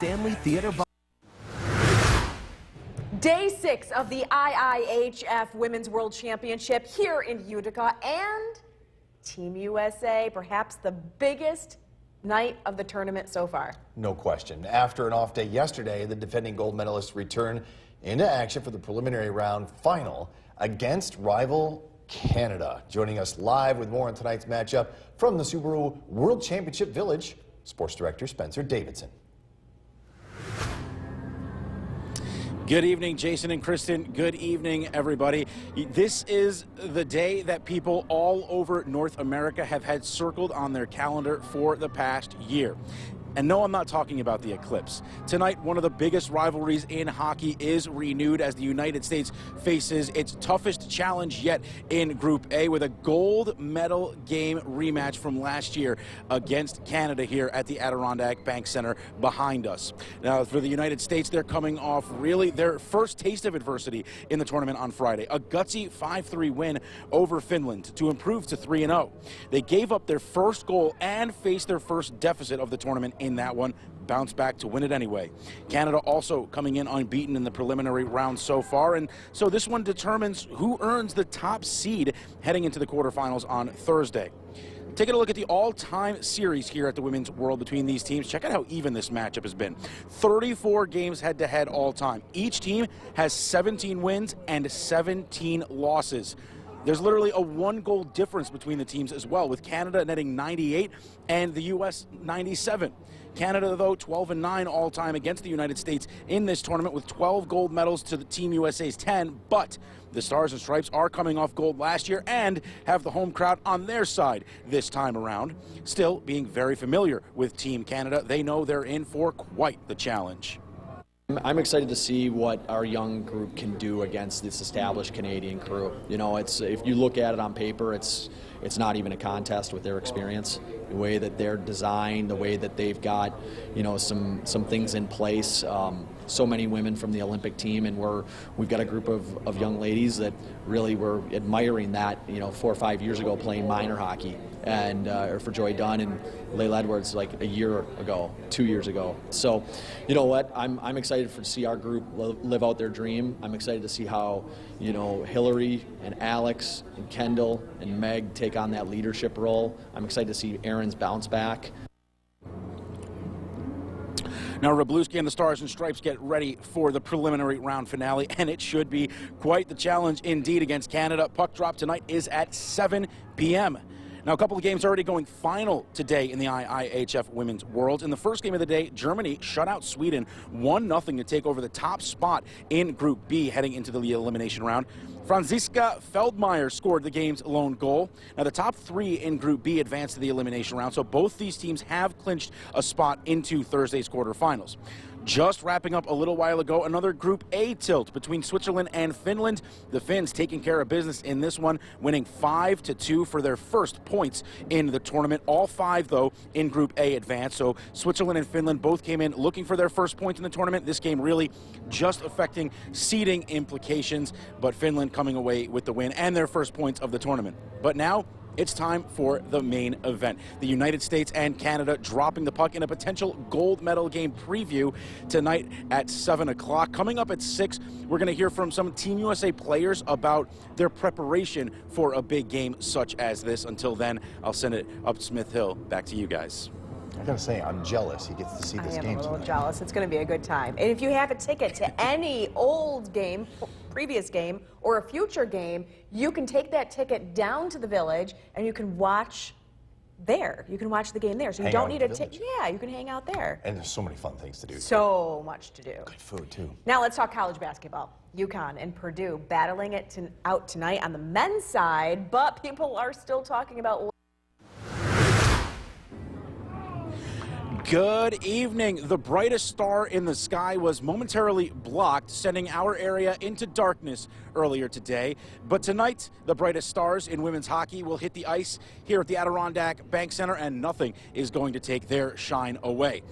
Stanley Theater. Day 6 of the IIHF Women's World Championship here in Utica, and Team USA, perhaps the biggest night of the tournament so far. No question. After an off day yesterday, the defending gold medalists return into action for the preliminary round final against rival Canada. Joining us live with more on tonight's matchup from the Subaru World Championship Village, Sports Director Spencer Davidson. Good evening, Jason and Kristen. Good evening, everybody. This is the day that people all over North America have had circled on their calendar for the past year. And no, I'm not talking about the eclipse. Tonight, one of the biggest rivalries in hockey is renewed as the United States faces its toughest challenge yet in Group A with a gold medal game rematch from last year against Canada here at the Adirondack Bank Center behind us. Now, for the United States, they're coming off really their first taste of adversity in the tournament on Friday. A gutsy 5-3 win over Finland to improve to 3-0. They gave up their first goal and faced their first deficit of the tournament in that one, bounced back to win it anyway. Canada also coming in unbeaten in the preliminary round so far, and so this one determines who earns the top seed heading into the quarterfinals on Thursday. Taking a look at the all-time series here at the Women's World between these teams, check out how even this matchup has been. 34 games head-to-head all-time. Each team has 17 wins and 17 losses. There's literally a one-goal difference between the teams as well, with Canada netting 98 and the U.S. 97. Canada, though, 12-9 all-time against the United States in this tournament with 12 gold medals to the Team USA's 10, but the Stars and Stripes are coming off gold last year and have the home crowd on their side this time around. Still being very familiar with Team Canada, they know they're in for quite the challenge. I'm excited to see what our young group can do against this established Canadian crew. You know, it's, if you look at it on paper, it's not even a contest with their experience. The way that they're designed, the way that they've got, you know, some things in place. So many women from the Olympic team, and we've got a group of young ladies that really were admiring that, you know, 4 or 5 years ago playing minor hockey, and for Joy Dunn and Layla Edwards like a year ago, 2 years ago. So, you know what, I'm excited to see our group live out their dream. I'm excited to see how, you know, Hillary and Alex and Kendall and Meg take on that leadership role. I'm excited to see Erin's bounce back. Now, Wroblewski and the Stars and Stripes get ready for the preliminary round finale, and it should be quite the challenge indeed against Canada. Puck drop tonight is at 7 p.m. Now, a couple of games already going final today in the IIHF Women's World. In the first game of the day, Germany shut out Sweden 1-0 to take over the top spot in Group B heading into the elimination round. Franziska Feldmayer scored the game's lone goal. Now, the top three in Group B advanced to the elimination round, so both these teams have clinched a spot into Thursday's quarterfinals. Just wrapping up a little while ago, another Group A tilt between Switzerland and Finland. The Finns taking care of business in this one, winning 5-2 for their first points in the tournament. All five, though, in Group A advance. So Switzerland and Finland both came in looking for their first points in the tournament. This game really just affecting seeding implications, but Finland coming away with the win and their first points of the tournament. But now, it's time for the main event. The United States and Canada dropping the puck in a potential gold medal game preview tonight at 7 o'clock. Coming up at 6, we're going to hear from some Team USA players about their preparation for a big game such as this. Until then, I'll send it up Smith Hill. Back to you guys. I gotta say, I'm jealous he gets to see this game tonight. I am a little jealous. It's going to be a good time. And if you have a ticket to any old game, previous game, or a future game, you can take that ticket down to the Village and you can watch there. You can watch the game there. So you don't need a ticket. Yeah, you can hang out there. And there's so many fun things to do. So much to do. Good food, too. Now let's talk college basketball. UConn and Purdue battling it out tonight on the men's side, but people are still talking about. Good evening. The brightest star in the sky was momentarily blocked, sending our area into darkness earlier today. But tonight, the brightest stars in women's hockey will hit the ice here at the Adirondack Bank Center, and nothing is going to take their shine away.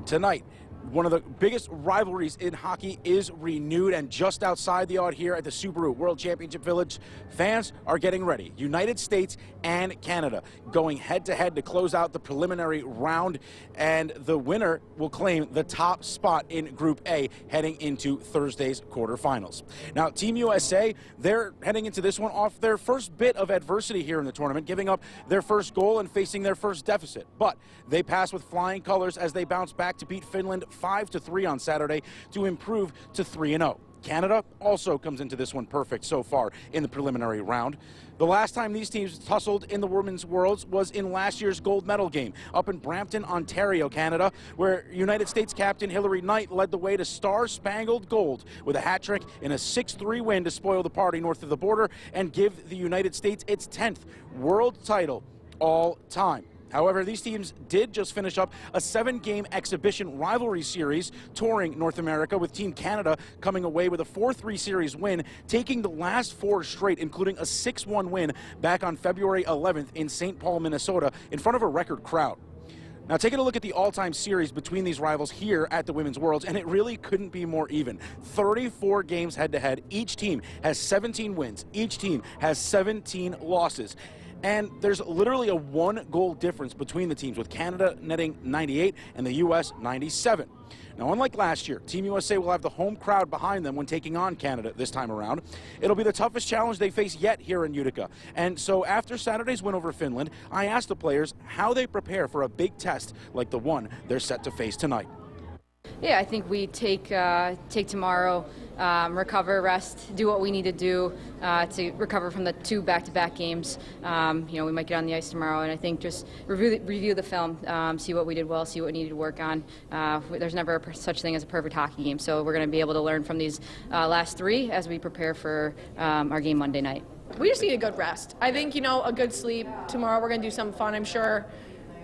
Tonight, One of the biggest rivalries in hockey is renewed, and just outside the odd here at the Subaru World Championship Village, fans are getting ready. United States and Canada going head-to-head to close out the preliminary round, and the winner will claim the top spot in Group A heading into Thursday's quarterfinals. Now, Team USA, they're heading into this one off their first bit of adversity here in the tournament, giving up their first goal and facing their first deficit. But they pass with flying colors as they bounce back to beat Finland 5-3 on Saturday to improve to 3-0. Canada also comes into this one perfect so far in the preliminary round. The last time these teams tussled in the Women's Worlds was in last year's gold medal game up in Brampton, Ontario, Canada, where United States captain Hilary Knight led the way to star-spangled gold with a hat trick in a 6-3 win to spoil the party north of the border and give the United States its 10th world title all time. However, these teams did just finish up a 7-game exhibition rivalry series touring North America, with Team Canada coming away with a 4-3 series win, taking the last 4 straight, including a 6-1 win back on February 11th in St. Paul, Minnesota, in front of a record crowd. Now, taking a look at the all-time series between these rivals here at the Women's Worlds, and it really couldn't be more even. 34 games head-to-head. Each team has 17 wins. Each team has 17 losses. And there's literally a 1-goal difference between the teams, with Canada netting 98 and the U.S. 97. Now, unlike last year, Team USA will have the home crowd behind them when taking on Canada this time around. It'll be the toughest challenge they face yet here in Utica. And so after Saturday's win over Finland, I asked the players how they prepare for a big test like the one they're set to face tonight. Yeah, I think we take tomorrow, recover, rest, do what we need to do to recover from the 2 back-to-back games. We might get on the ice tomorrow, and I think just review the film, see what we did well, see what we needed to work on. There's never such thing as a perfect hockey game, so we're going to be able to learn from these last 3 as we prepare for our game Monday night. We just need a good rest. I think, a good sleep. Tomorrow we're going to do something fun, I'm sure.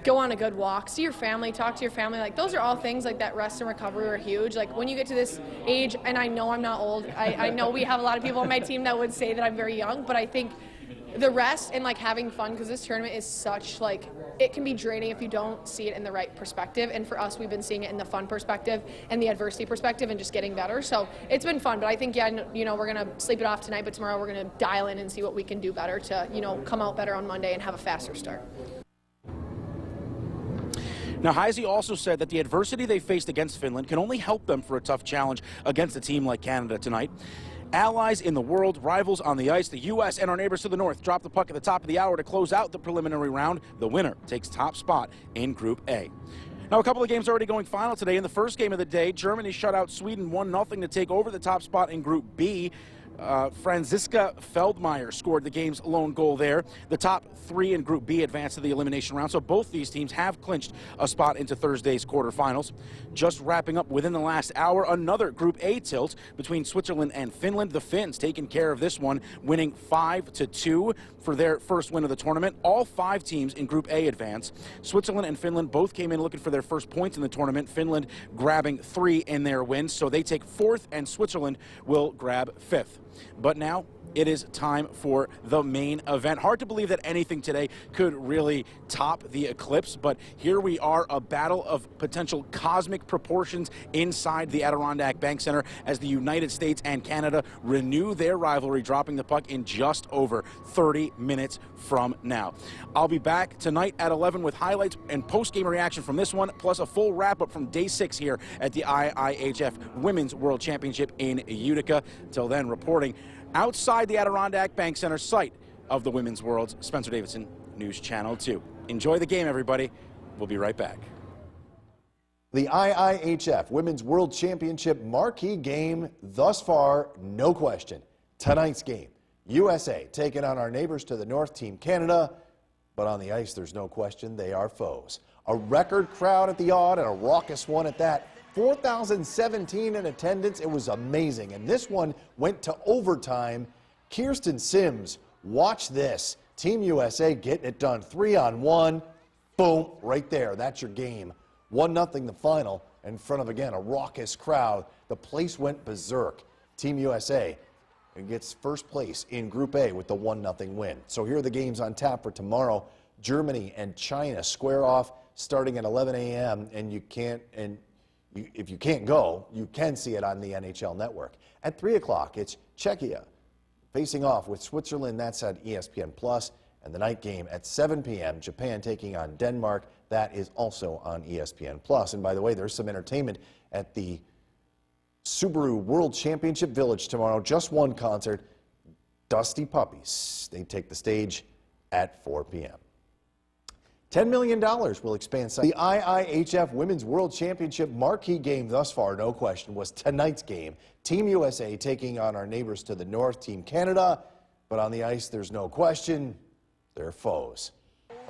Go on a good walk, see your family, talk to your family. Like, those are all things like that. Rest and recovery are huge. Like, when you get to this age, and I know I'm not old, I know we have a lot of people on my team that would say that I'm very young, but I think the rest and like having fun, because this tournament is such, like, it can be draining if you don't see it in the right perspective. And for us, we've been seeing it in the fun perspective and the adversity perspective and just getting better. So it's been fun, but I think, yeah, we're going to sleep it off tonight, but tomorrow we're going to dial in and see what we can do better to, come out better on Monday and have a faster start. Now, Heisey also said that the adversity they faced against Finland can only help them for a tough challenge against a team like Canada tonight. Allies in the world, rivals on the ice, the U.S. and our neighbors to the north drop the puck at the top of the hour to close out the preliminary round. The winner takes top spot in Group A. Now, a couple of games already going final today. In the first game of the day, Germany shut out Sweden 1-0 to take over the top spot in Group B. Franziska Feldmeier scored the game's lone goal there. The top 3 in Group B advanced to the elimination round, so both these teams have clinched a spot into Thursday's quarterfinals. Just wrapping up within the last hour, another Group A tilt between Switzerland and Finland. The Finns taking care of this one, winning 5-2 for their first win of the tournament. All 5 teams in Group A advance. Switzerland and Finland both came in looking for their first points in the tournament. Finland grabbing 3 in their wins, so they take 4th, and Switzerland will grab 5th. But now it is time for the main event. Hard to believe that anything today could really top the eclipse, but here we are, a battle of potential cosmic proportions inside the Adirondack Bank Center as the United States and Canada renew their rivalry, dropping the puck in just over 30 minutes from now. I'll be back tonight at 11 with highlights and post-game reaction from this one, plus a full wrap-up from Day 6 here at the IIHF Women's World Championship in Utica. Till then, reporting outside the Adirondack Bank Center site of the Women's Worlds, Spencer Davidson, News Channel 2. Enjoy the game, everybody. We'll be right back. The IIHF Women's World Championship marquee game thus far, no question. Tonight's game, USA taking on our neighbors to the north, Team Canada. But on the ice, there's no question they are foes. A record crowd at the Odd, and a raucous one at that. 4,017 in attendance. It was amazing. And this one went to overtime. Kirsten Sims, watch this. Team USA getting it done 3-on-1. Boom, right there. That's your game. 1-0 the final in front of, again, a raucous crowd. The place went berserk. Team USA gets first place in Group A with the 1-0 win. So here are the games on tap for tomorrow. Germany and China square off starting at 11 a.m. and if you can't go, you can see it on the NHL Network. At 3 o'clock, it's Czechia facing off with Switzerland. That's on ESPN+. And the night game at 7 p.m., Japan taking on Denmark. That is also on ESPN+. And by the way, there's some entertainment at the Subaru World Championship Village tomorrow. Just one concert, Dusty Puppies. They take the stage at 4 p.m. $10 million will expand. The IIHF Women's World Championship marquee game thus far, no question, was tonight's game. Team USA taking on our neighbors to the north, Team Canada. But on the ice, there's no question, they're foes.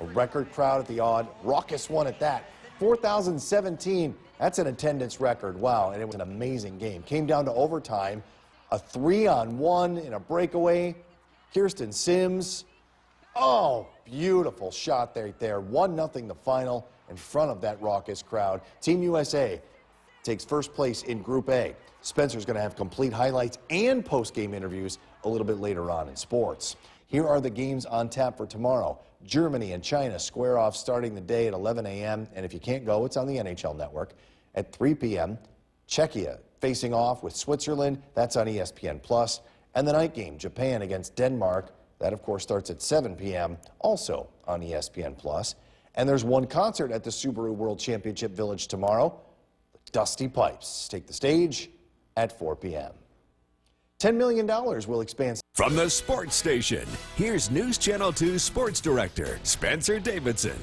A record crowd at the Odd, raucous one at that. 4,017, that's an attendance record. Wow, and it was an amazing game. Came down to overtime, a 3-on-1 in a breakaway. Kirsten Sims, oh, beautiful shot right there. 1-0 the final in front of that raucous crowd. Team USA takes first place in Group A. Spencer's going to have complete highlights and post-game interviews a little bit later on in sports. Here are the games on tap for tomorrow. Germany and China square off starting the day at 11 a.m. And if you can't go, it's on the NHL Network. At 3 p.m., Czechia facing off with Switzerland. That's on ESPN+. And the night game, Japan against Denmark. That, of course, starts at 7 p.m., also on ESPN+. And there's one concert at the Subaru World Championship Village tomorrow. The Dusty Pipes take the stage at 4 p.m. $10 million will expand. From the sports station, here's News Channel 2 Sports Director Spencer Davidson.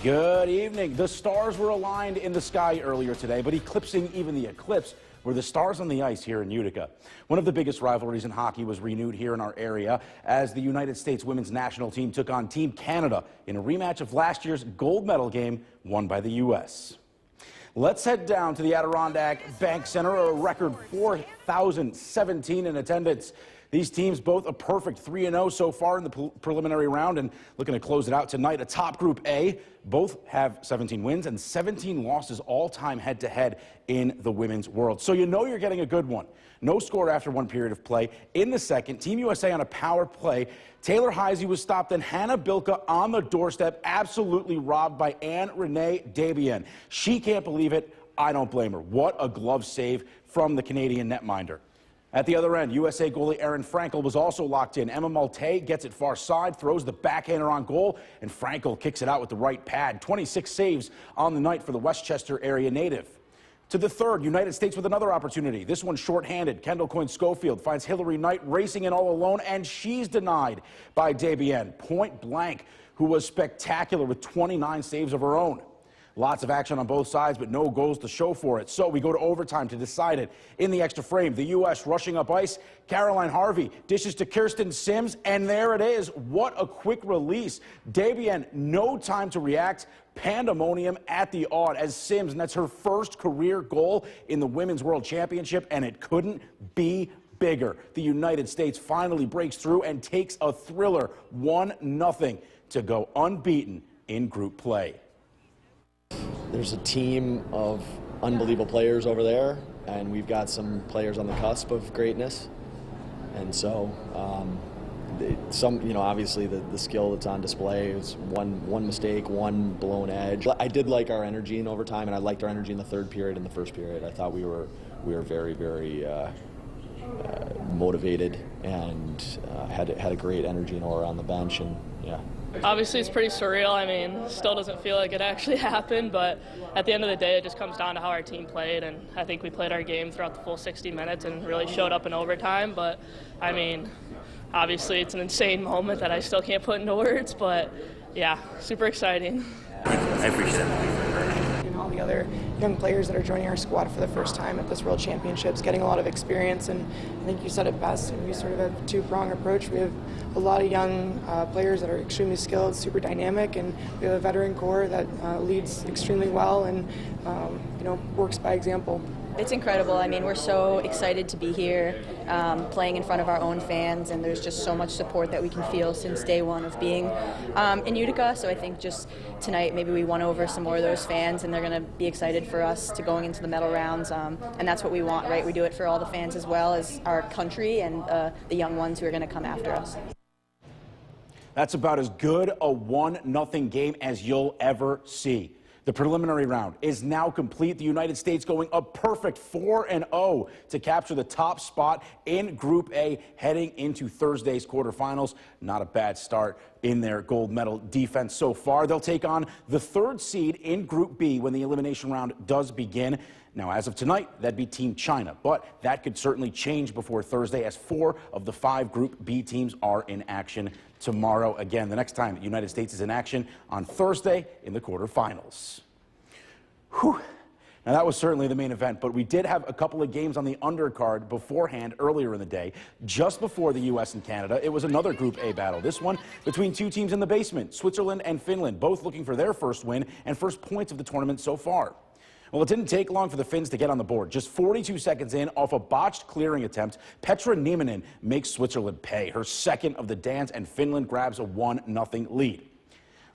Good evening. The stars were aligned in the sky earlier today, but eclipsing even the eclipse were the stars on the ice here in Utica. One of the biggest rivalries in hockey was renewed here in our area as the United States women's national team took on Team Canada in a rematch of last year's gold medal game won by the U.S. Let's head down to the Adirondack Bank Center, a record 4,017 in attendance. These teams both a perfect 3-0 so far in the preliminary round and looking to close it out tonight. Atop Group A, both have 17 wins and 17 losses all-time head-to-head in the women's world. So you know you're getting a good one. No score after one period of play. In the second, Team USA on a power play. Taylor Heisey was stopped, and Hannah Bilka on the doorstep, absolutely robbed by Anne-Renee Desbiens. She can't believe it. I don't blame her. What a glove save from the Canadian netminder. At the other end, USA goalie Erin Frankel was also locked in. Emma Malte gets it far side, throws the backhander on goal, and Frankel kicks it out with the right pad. 26 saves on the night for the Westchester area native. To the third, United States with another opportunity. This one shorthanded. Kendall Coyne-Schofield finds Hillary Knight racing in all alone, and she's denied by Desbiens. Point blank, who was spectacular with 29 saves of her own. Lots of action on both sides, but no goals to show for it. So we go to overtime to decide it. In the extra frame, the U.S. rushing up ice. Caroline Harvey dishes to Kirsten Sims, and there it is. What a quick release. Desbiens, no time to react. Pandemonium at the Odd as Sims, and that's her first career goal in the Women's World Championship, and it couldn't be bigger. The United States finally breaks through and takes a thriller 1-0 to go unbeaten in group play. There's a team of unbelievable players over there, and we've got some players on the cusp of greatness. And so, obviously the skill that's on display is one mistake, one blown edge. I did like our energy in overtime, and I liked our energy in the third period and the first period. I thought we were very, very motivated and had a great energy and aura on the bench, and yeah. Obviously, it's pretty surreal. I mean, still doesn't feel like it actually happened, but at the end of the day, it just comes down to how our team played, and I think we played our game throughout the full 60 minutes and really showed up in overtime. But, I mean, obviously, it's an insane moment that I still can't put into words, but, yeah, super exciting. I appreciate it. And all the other young players that are joining our squad for the first time at this World Championships, getting a lot of experience, and I think you said it best, and we sort of have a two-pronged approach. We have a lot of young players that are extremely skilled, super dynamic, and we have a veteran core that leads extremely well and works by example. It's incredible. I mean, we're so excited to be here, playing in front of our own fans, and there's just so much support that we can feel since day one of being in Utica. So I think just tonight maybe we won over some more of those fans, and they're going to be excited for us to going into the medal rounds, and that's what we want, right? We do it for all the fans as well as our country and the young ones who are going to come after us. That's about as good a 1-0 game as you'll ever see. The preliminary round is now complete. The United States going a perfect 4-0 to capture the top spot in Group A heading into Thursday's quarterfinals. Not a bad start in their gold medal defense so far. They'll take on the 3rd seed in Group B when the elimination round does begin. Now, as of tonight, that'd be Team China, but that could certainly change before Thursday as 4 of the 5 Group B teams are in action tomorrow. Again, the next time the United States is in action on Thursday in the quarterfinals. Whew. Now, that was certainly the main event, but we did have a couple of games on the undercard beforehand earlier in the day. Just before the U.S. and Canada, it was another Group A battle. This one between 2 teams in the basement, Switzerland and Finland, both looking for their first win and first points of the tournament so far. Well, it didn't take long for the Finns to get on the board. Just 42 seconds in, off a botched clearing attempt, Petra Nieminen makes Switzerland pay. Her second of the dance, and Finland grabs a 1-0 lead.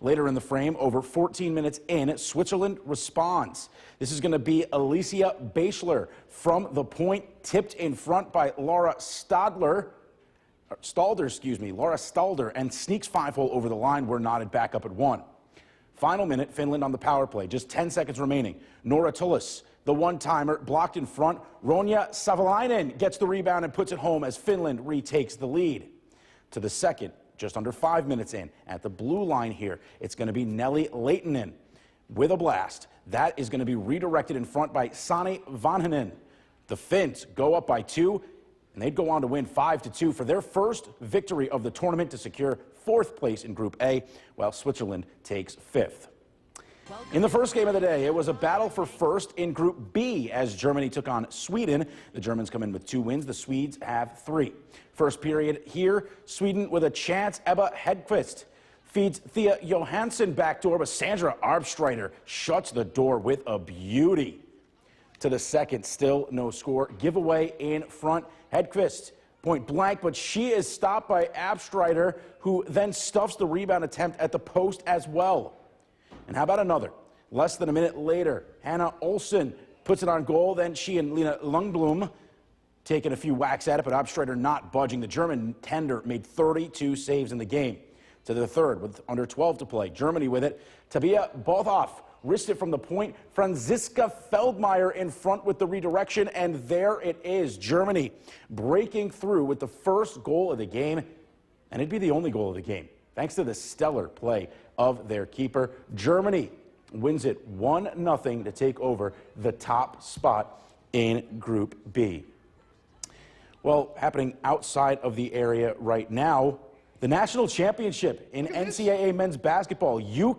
Later in the frame, over 14 minutes in, Switzerland responds. This is going to be Alicia Bachler from the point, tipped in front by Laura Stalder, and sneaks 5-hole over the line. We're knotted back up at 1. Final minute, Finland on the power play. Just 10 seconds remaining. Nora Tullis, the one-timer, blocked in front. Ronja Savalainen gets the rebound and puts it home as Finland retakes the lead. To the second, just under 5 minutes in, at the blue line here, it's going to be Nelly Lehtinen with a blast. That is going to be redirected in front by Sani Vanhanen. The Finns go up by 2, and they'd go on to win 5-2 for their first victory of the tournament to secure 4th place in Group A, while Switzerland takes 5th. In the first game of the day, it was a battle for first in Group B as Germany took on Sweden. The Germans come in with 2 wins. The Swedes have 3. First period here, Sweden with a chance. Ebba Hedqvist feeds Thea Johansson backdoor, but Sandra Arbstreiter shuts the door with a beauty. To the second, still no score. Giveaway in front. Hedqvist point blank, but she is stopped by Arbstreiter, who then stuffs the rebound attempt at the post as well. And how about another? Less than a minute later, Hannah Olsen puts it on goal. Then she and Lena Lundblom taking a few whacks at it, but Arbstreiter not budging. The German tender made 32 saves in the game. To the third, with under 12 to play. Germany with it. Tabea Bothoff wristed it from the point. Franziska Feldmeier in front with the redirection, and there it is. Germany breaking through with the first goal of the game, and it'd be the only goal of the game, thanks to the stellar play of their keeper. Germany wins it 1-0 to take over the top spot in Group B. Well, happening outside of the area right now, the national championship in NCAA men's basketball, UConn